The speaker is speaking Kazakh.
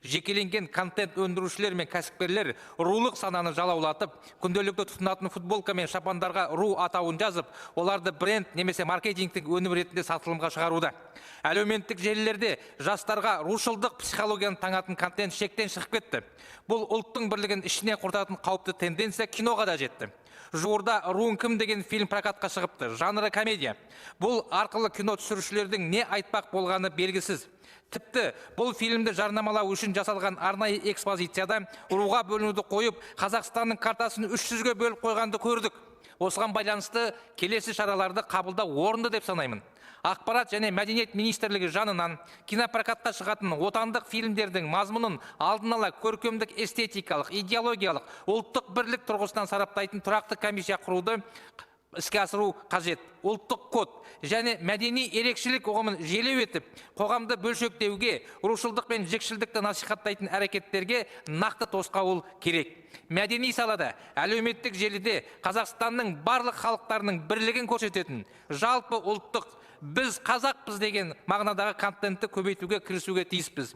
Жекеленген контент өндірушілер мен кәсіпкерлер рулық сананы жалаулатып, күнделікті тұтынатын футболка мен шапандарға ру атауын жазып, оларды бренд немесе маркетингтік өнім ретінде сатылымға шығаруда. Әлеуметтік желілерде жастарға рушылдық психологияны таңатын контент шектен шығып кетті. Бұл ұлттың бірлігін ішіне құртатын қауіпті тенденция киноға да жетті. Жуырда «Руың кім» деген фильм прокатқа шығыпты. Жанры комедия. Бұл арқылы кино түсірушілердің не айтпақ болғаны белгісіз. Тіпті бұл фильмді жарнамалау үшін жасалған арнайы экспозицияда руға бөлінуді қойып, Қазақстанның картасын 300-ге бөліп қойғанды көрдік. Осыған байланысты келесі шараларды қабылдау орынды деп санаймын. Ақпарат және мәдениет министрлігі жанынан кинопрокатқа шығатын отандық фильмдердің мазмұнын алдын ала көркемдік, эстетикалық, идеологиялық, ұлттық бірлік тұрғысынан сараптайтын тұрақты комиссия құруды іске асыру қажет. Ұлттық код және мәдени ерекшелік ұғымын желеу етіп, қоғамды бөлшектеуге, рушылдық пен жікшілдікті насихаттайтын әрекеттерге нақты тосқауыл керек. Мәдени салада, әлеуметтік желіде Қазақстанның барлық халықтарының бірлігін көрсететін, жалпы ұлттық біз қазақпыз деген мағынадағы контентті көбейтуге кірісуге тиіспіз.